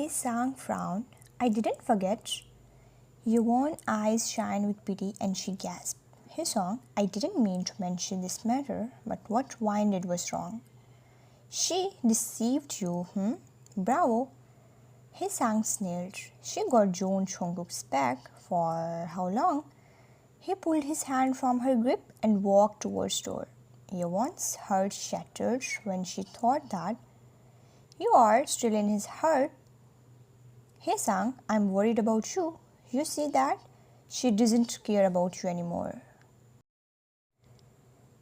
Sang frowned. I didn't forget. Yvonne's eyes shine with pity and she gasped. Sang, I didn't mean to mention this matter, but what Wine did was wrong. She deceived you, Bravo. Sang sneered. She got Jungkook's back. For how long? He pulled his hand from her grip and walked towards the door. Yvonne's heart shattered when she thought that you are still in his heart. Sang, I'm worried about you. You see that? She doesn't care about you anymore.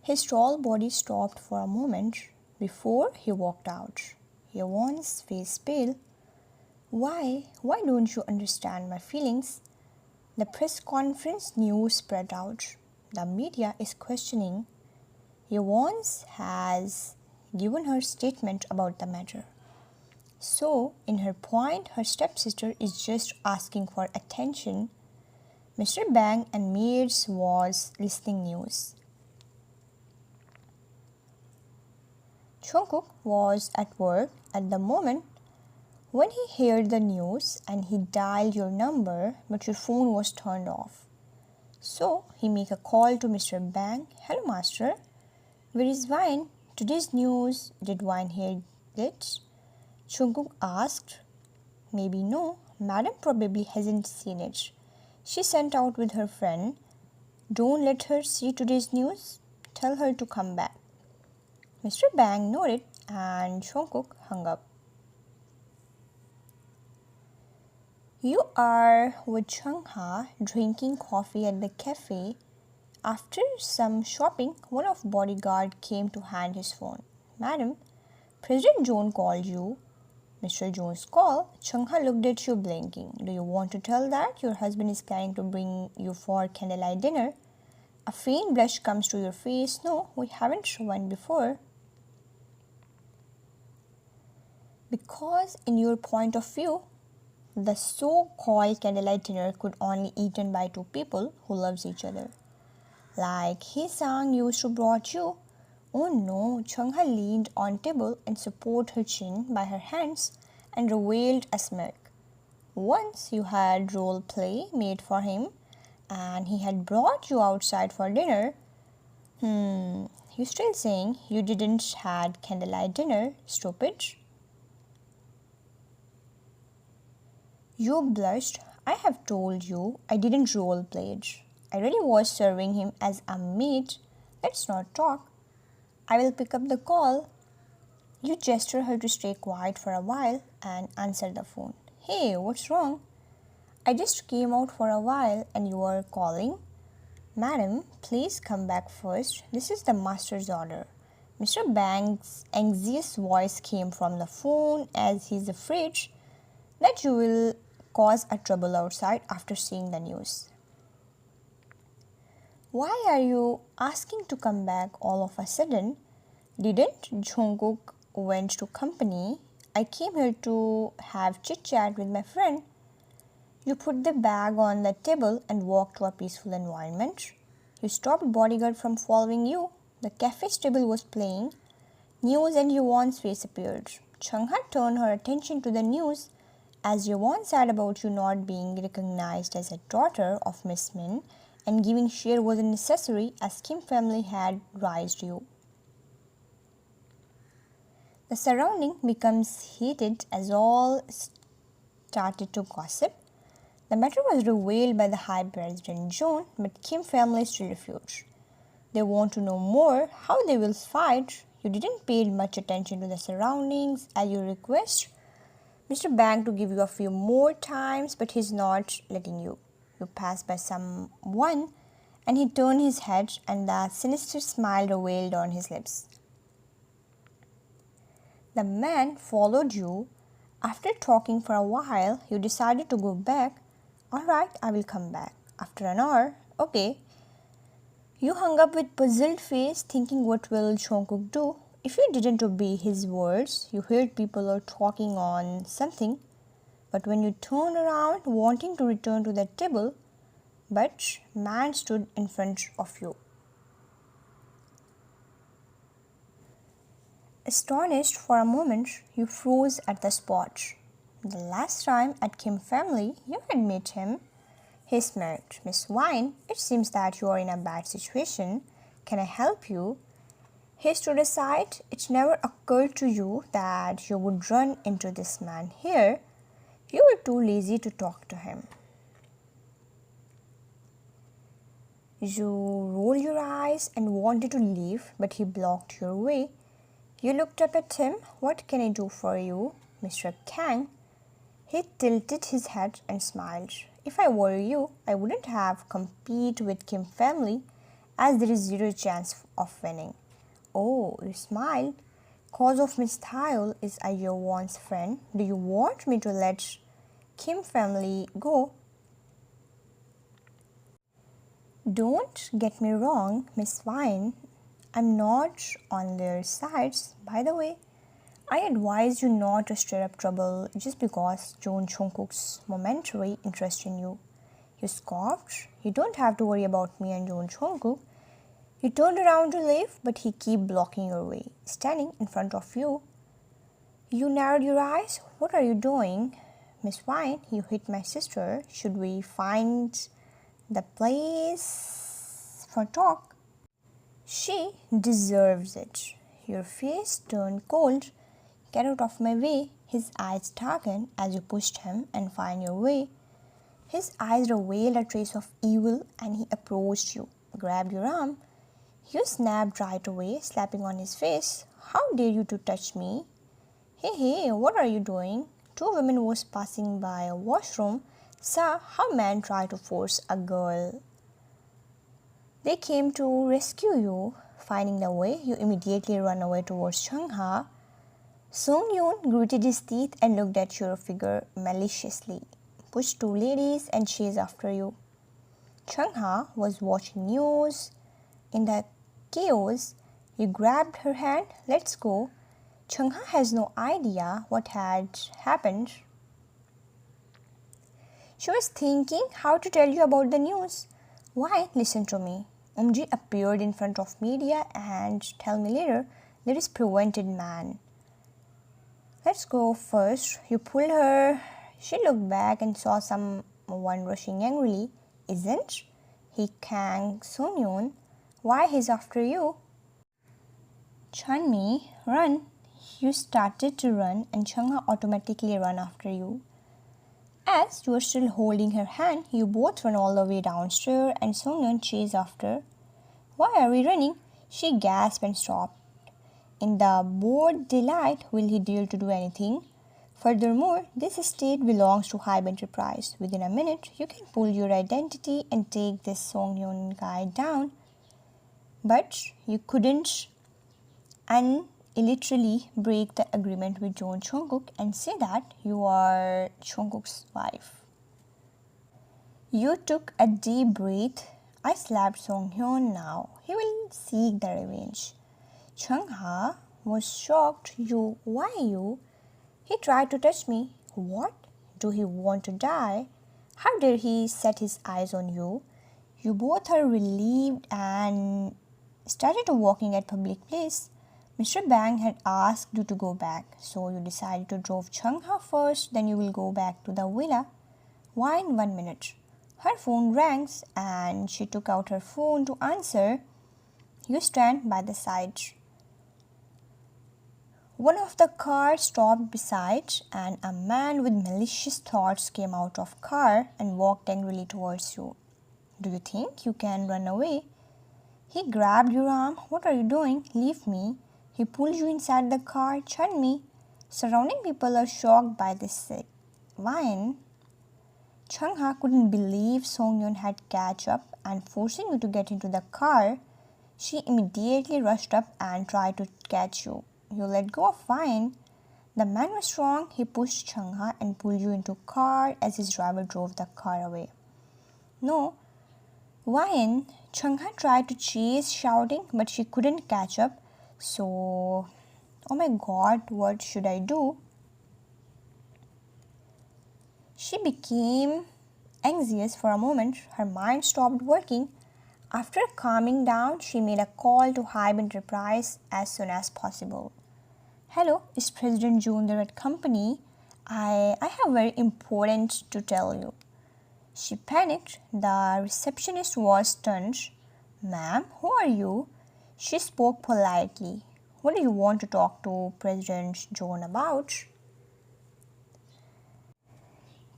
His tall body stopped for a moment before he walked out. Yvonne's face pale. Why don't you understand my feelings? The press conference news spread out. The media is questioning. Yvonne has given her statement about the matter. So, in her point, her stepsister is just asking for attention. Mr. Bang and maids was listening news. Jungkook was at work at the moment when he heard the news and he dialed your number, but your phone was turned off. So he make a call to Mr. Bang. Hello, master. Where is Wine? Today's news. Did Wine hear it? Jungkook asked. Maybe no. Madam probably hasn't seen it. She sent out with her friend. Don't let her see today's news. Tell her to come back. Mr. Bang nodded and Jungkook hung up. You are with Chung-ha drinking coffee at the cafe. After some shopping, one of bodyguard came to hand his phone. Madam, President Jones called you. Mr. Jones called. Chung-ha looked at you blinking. Do you want to tell that your husband is planning to bring you for candlelight dinner? A faint blush comes to your face. No, we haven't won before. Because in your point of view, the so-called candlelight dinner could only be eaten by two people who loves each other. Like Sang used to brought you. Oh no, Chung-ha leaned on table and supported her chin by her hands and revealed a smirk. Once you had role play made for him and he had brought you outside for dinner. You still saying you didn't had candlelight dinner, stupid? You blushed. I have told you I didn't role play it. I really was serving him as a maid. Let's not talk. I will pick up the call. You gesture her to stay quiet for a while and answer the phone. Hey, what's wrong? I just came out for a while and you are calling. Madam, please come back first. This is the master's order. Mr. Bang's anxious voice came from the phone as he's afraid that you will cause a trouble outside after seeing the news. Why are you asking to come back all of a sudden? Didn't Jungkook went to company? I came here to have chit-chat with my friend. You put the bag on the table and walked to a peaceful environment. You stopped bodyguard from following you. The cafe's table was playing news and Yvonne's face appeared. Chung-ha turned her attention to the news as Yvonne said about you not being recognized as a daughter of Miss Min and giving share wasn't necessary as Kim family had raised you. The surrounding becomes heated as all started to gossip. The matter was revealed by the High President John, but Kim family still refused. They want to know more how they will fight. You didn't pay much attention to the surroundings as you request Mr. Bang to give you a few more times, but he's not letting you. You pass by someone and he turned his head and the sinister smile revealed on his lips. The man followed you. After talking for a while, you decided to go back. Alright, I will come back. After an hour, okay. You hung up with puzzled face thinking what will Jungkook do? If you didn't obey his words, you heard people are talking on something. But when you turned around wanting to return to the table, but man stood in front of you. Astonished for a moment, you froze at the spot. The last time at Kim family, you had met him. He smirked. Miss Wine, it seems that you are in a bad situation. Can I help you? He stood aside. It never occurred to you that you would run into this man here. You were too lazy to talk to him. You rolled your eyes and wanted to leave, but he blocked your way. You looked up at him. What can I do for you, Mr. Kang? He tilted his head and smiled. If I were you, I wouldn't have compete with Kim family, as there is zero chance of winning. Oh, you smiled. Cause of misstyle, is I your once friend? Do you want me to let Kim family go? Don't get me wrong, Miss Vine. I'm not on their sides. By the way, I advise you not to stir up trouble just because Jungkook's momentary interest in you. You scoffed. You don't have to worry about me and Jungkook. You turned around to leave, but he kept blocking your way, standing in front of you. You narrowed your eyes. What are you doing? Miss Vine, you hit my sister. Should we find the place for talk? She deserves it. Your face turned cold. Get out of my way. His eyes darkened as you pushed him and find your way. His eyes revealed a trace of evil and he approached you, grabbed your arm. You snapped right away, slapping on his face. How dare you to touch me? Hey, what are you doing? Two women was passing by a washroom, saw how man tried to force a girl. They came to rescue you. Finding the way, you immediately ran away towards Chung-ha. Sung-yoon gritted his teeth and looked at your figure maliciously, pushed two ladies and chased after you. Chung-ha was watching news. In the chaos, you grabbed her hand. Let's go. Chung-ha has no idea what had happened. She was thinking how to tell you about the news. Why? Listen to me. Umji appeared in front of media and tell me later there is prevented man. Let's go first. You pulled her. She looked back and saw someone rushing angrily. Isn't he Kang Sung-yoon? Why he's after you? Chun-mi, run. You started to run and Chung-ha automatically ran after you. As you were still holding her hand, you both ran all the way downstairs and Sung-yoon chased after. Why are we running? She gasped and stopped. In the bored delight, will he dare to do anything? Furthermore, this estate belongs to Hive Enterprise. Within a minute, you can pull your identity and take this Sung-yoon guy down. But you couldn't unilaterally break the agreement with Jungkook and say that you are Jungkook's wife. You took a deep breath. I slapped Sung-hyun now. He will seek the revenge. Chung-ha was shocked. Why you? He tried to touch me. What? Do he want to die? How dare he set his eyes on you? You both are relieved and started walking at public place. Mr. Bang had asked you to go back, so you decided to drove Chung-ha first, then you will go back to the villa. Why in 1 minute? Her phone rings and she took out her phone to answer. You stand by the side. One of the cars stopped beside and a man with malicious thoughts came out of car and walked angrily towards you. Do you think you can run away? He grabbed your arm. What are you doing? Leave me. He pulled you inside the car. Chun-mi. Surrounding people are shocked by this wine. Chung-ha couldn't believe Sung-yoon had catch up and forcing you to get into the car. She immediately rushed up and tried to catch you. You let go of Wine. The man was strong. He pushed Chung-ha and pulled you into car as his driver drove the car away. No. Wine. Chung-ha tried to chase, shouting, but she couldn't catch up. So, oh my god, what should I do? She became anxious for a moment. Her mind stopped working. After calming down, she made a call to Hive Enterprise as soon as possible. Hello, is President June there at company? I have very important to tell you. She panicked. The receptionist was stunned. Ma'am, who are you? She spoke politely. What do you want to talk to President John about?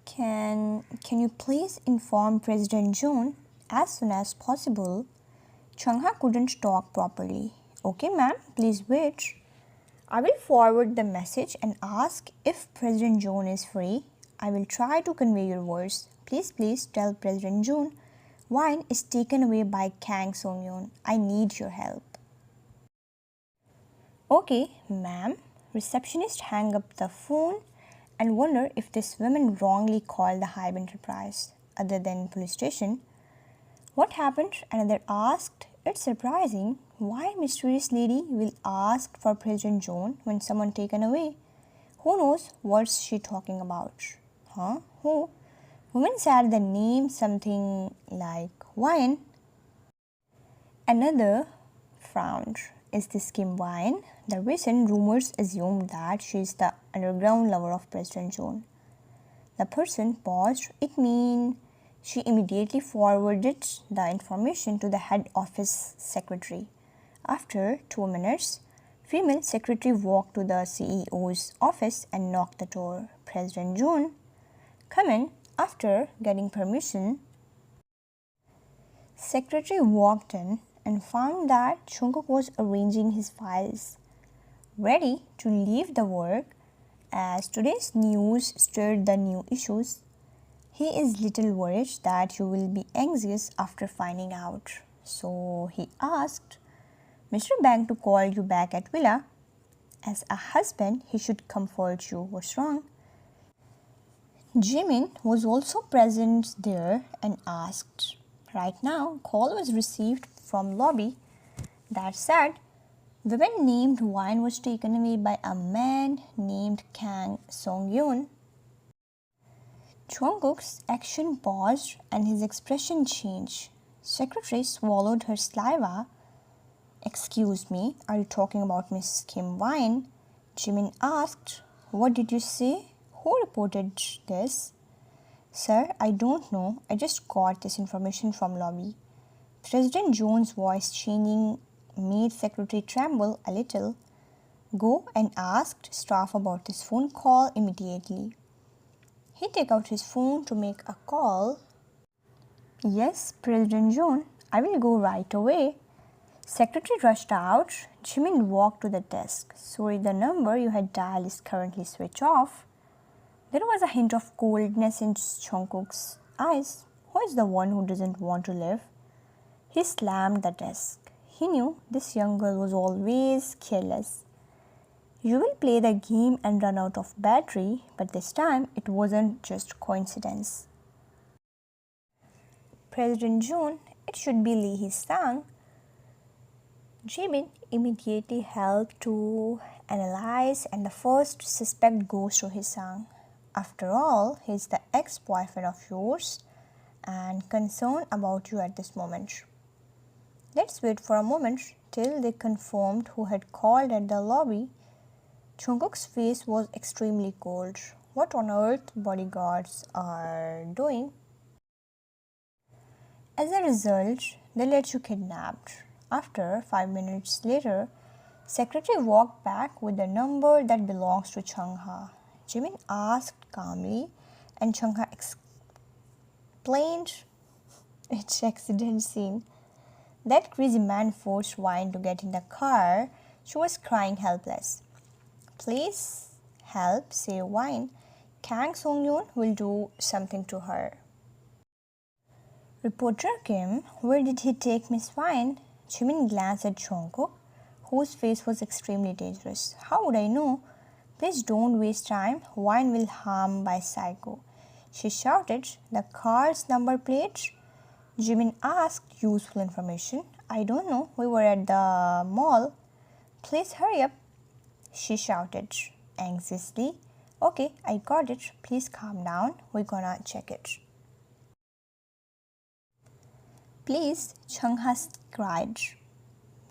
Can you please inform President John as soon as possible? Chungha couldn't talk properly. Okay, ma'am, please wait. I will forward the message and ask if President John is free. I will try to convey your words. Please tell President John wine is taken away by Kang Song-yeon. I need your help. Okay, ma'am. Receptionist hang up the phone and wonder if this woman wrongly called the Hive Enterprise other than police station. What happened? Another asked. It's surprising. Why mysterious lady will ask for President John when someone taken away? Who knows what's she talking about? Huh? Who? Woman said the name something like wine. Another frowned. Is this Kim Wine? The recent rumors assumed that she is the underground lover of President John. The person paused. It means she immediately forwarded the information to the head office secretary. After 2 minutes, female secretary walked to the CEO's office and knocked the door. President John, come in. After getting permission, secretary walked in and found that Jungkook was arranging his files, ready to leave the work. As today's news stirred the new issues, he is little worried that you will be anxious after finding out. So he asked Mr. Bang to call you back at Villa. As a husband, he should comfort you. What's wrong? Jimin was also present there and asked. Right now, call was received from lobby that said woman named Wine was taken away by a man named Kang Song-yeon. Jungkook's action paused and his expression changed. Secretary swallowed her saliva. Excuse me, are you talking about Miss Kim Wine? Jimin asked. What did you say? Who reported this? Sir, I don't know. I just got this information from lobby. President John's voice changing made secretary tremble a little. Go and ask staff about this phone call immediately. He took out his phone to make a call. Yes, President John, I will go right away. Secretary rushed out. Jimin walked to the desk. Sorry, the number you had dialed is currently switched off. There was a hint of coldness in Jungkook's eyes. Who is the one who doesn't want to live? He slammed the desk. He knew this young girl was always careless. You will play the game and run out of battery, but this time it wasn't just coincidence. President John, it should be Lee Hee-sang. Jimin immediately helped to analyze and the first suspect goes to Hee-sang. After all, he's the ex-boyfriend of yours and concerned about you at this moment. Let's wait for a moment till they confirmed who had called at the lobby. Jungkook's face was extremely cold. What on earth bodyguards are doing? As a result, they let you kidnapped. After 5 minutes later, secretary walked back with the number that belongs to Chungha. Jimin asked calmly and Chungha explained its accident scene. That crazy man forced Wine to get in the car. She was crying helpless. Please help, say Wine. Kang Song-yeon will do something to her. Reporter Kim, where did he take Miss Wine? Jimin glanced at Jungkook, whose face was extremely dangerous. How would I know? Please don't waste time. Wine will harm by psycho. She shouted. The car's number plate? Jimin asked useful information. I don't know. We were at the mall. Please hurry up. She shouted anxiously. Okay, I got it. Please calm down. We're gonna check it. Please, Chungha cried.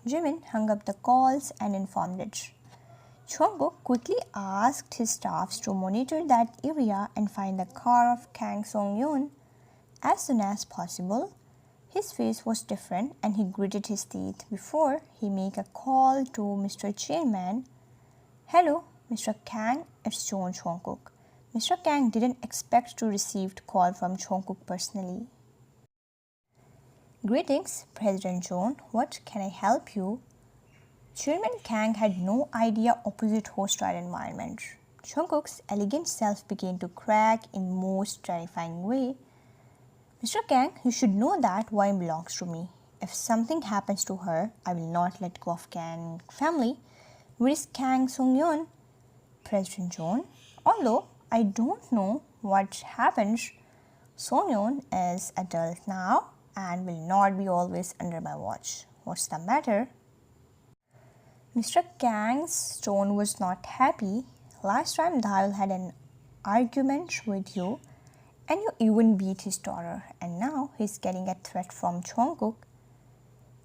Jimin hung up the calls and informed it. Jungkook quickly asked his staffs to monitor that area and find the car of Kang Song-yeon as soon as possible. His face was different and he gritted his teeth before he made a call to Mr. Chairman. "Hello, Mr. Kang, it's Jungkook." Mr. Kang didn't expect to receive a call from Jungkook personally. "Greetings, President John. What can I help you?" Chairman Kang had no idea opposite hostile environment. Jungkook's elegant self began to crack in most terrifying way. "Mr. Kang, you should know that wine belongs to me. If something happens to her, I will not let go of Kang family. Where is Kang Song-yeon?" "President John, although I don't know what happened, Song-yeon is adult now and will not be always under my watch. What's the matter?" Mr. Kang's tone was not happy. "Last time Dayal had an argument with you and you even beat his daughter, and now he's getting a threat from Jungkook.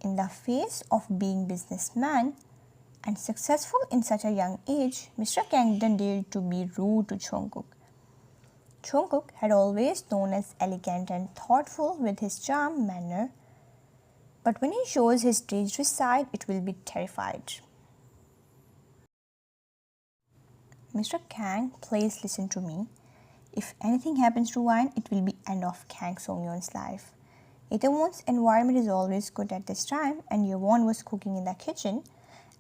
In the face of being businessman and successful in such a young age, Mr. Kang didn't dare to be rude to Jungkook. Jungkook had always known as elegant and thoughtful with his charm manner, but when he shows his dangerous side, it will be terrified. "Mr. Kang, please listen to me. If anything happens to Wine, it will be end of Kang Song-yeon's life. Itaewon's environment is always good at this time, and Yewon was cooking in the kitchen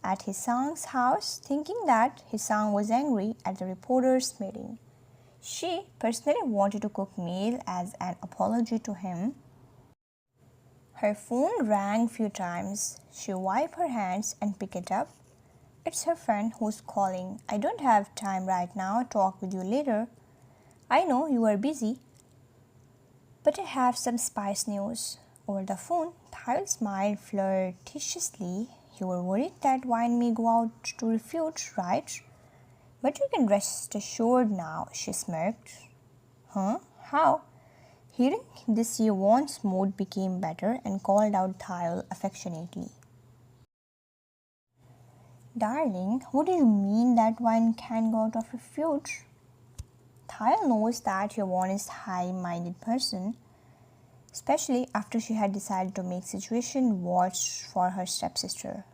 at Hee-sang's house, thinking that Hee-sang was angry at the reporters' meeting. She personally wanted to cook meal as an apology to him. Her phone rang few times. She wiped her hands and picked it up. It's her friend who's calling. I don't have time right now. Talk with you later. I know you are busy, but I have some spice news." Over the phone, Thayul smiled flirtatiously. "You were worried that Wine may go out to refute, right? But you can rest assured now," she smirked. "Huh? How?" Hearing this, Yewon's mood became better and called out Thayul affectionately. "Darling, what do you mean that Wine can go out of refuge?" Thayul knows that Yewon is a high-minded person, especially after she had decided to make situation worse for her stepsister.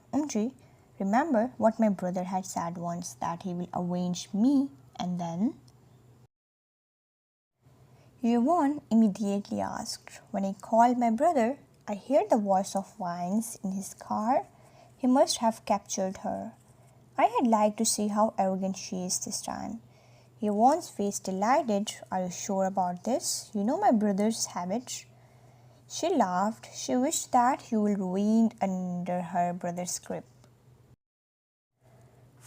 Remember what my brother had said once, that he will avenge me, and then?" Yewon immediately asked, "When I called my brother, I heard the voice of Wines in his car. He must have captured her. I had liked to see how arrogant she is this time." Yewon's face delighted. "Are you sure about this? You know my brother's habits." She laughed. She wished that he would ruin under her brother's grip.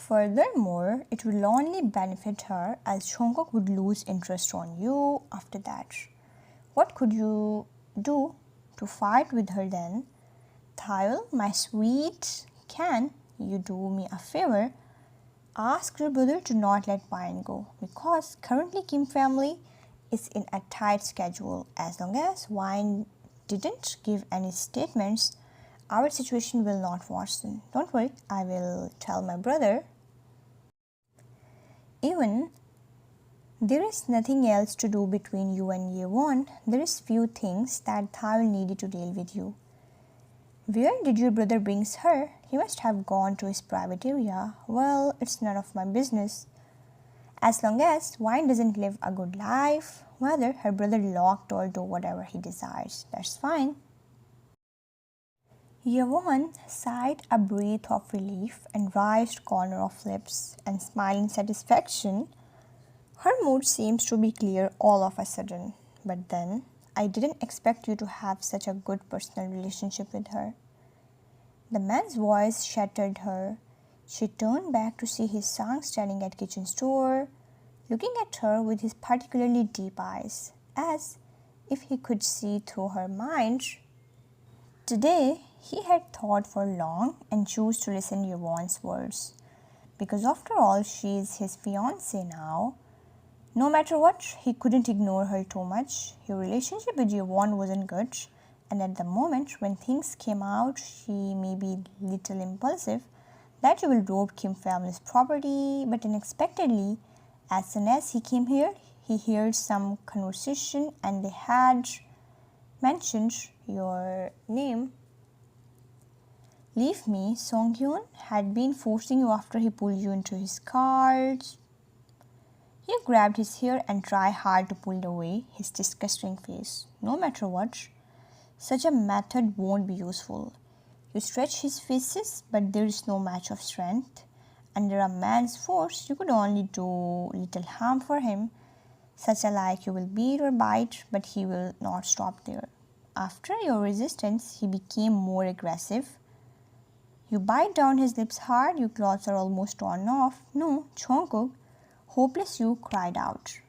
Furthermore, it will only benefit her, as Jungkook would lose interest on you after that. What could you do to fight with her then? Thayul, my sweet, can you do me a favor? Ask your brother to not let Wine go, because currently Kim family is in a tight schedule. As long as Wine didn't give any statements, our situation will not worsen. Don't worry, I will tell my brother. Even there is nothing else to do between you and Yewon. There is few things that Thayul needed to deal with you. Where did your brother bring her? He must have gone to his private area. Well, it's none of my business. As long as Wine doesn't live a good life, whether her brother locked or do whatever he desires, that's fine." Yewon sighed a breath of relief and raised corner of lips and smiled in satisfaction. Her mood seems to be clear all of a sudden. "But then, I didn't expect you to have such a good personal relationship with her." The man's voice shattered her. She turned back to see Hee-sang standing at kitchen's door, looking at her with his particularly deep eyes, as if he could see through her mind. Today, he had thought for long and chose to listen to Yewon's words, because after all, she is his fiancée now. No matter what, he couldn't ignore her too much. Your relationship with Yewon wasn't good, and at the moment when things came out, she may be little impulsive, that you will rob Kim family's property, but unexpectedly, as soon as he came here, he heard some conversation and they had mentioned your name. Leave me, Songhyun had been forcing you after he pulled you into his car. You grabbed his hair and tried hard to pull it away, his disgusting face. No matter what, such a method won't be useful. You stretch his faces, but there is no match of strength. Under a man's force, you could only do little harm for him, such a like you will beat or bite, but he will not stop there. After your resistance, he became more aggressive. You bite down his lips hard, your clothes are almost torn off. No, Jungkook, hopeless you cried out.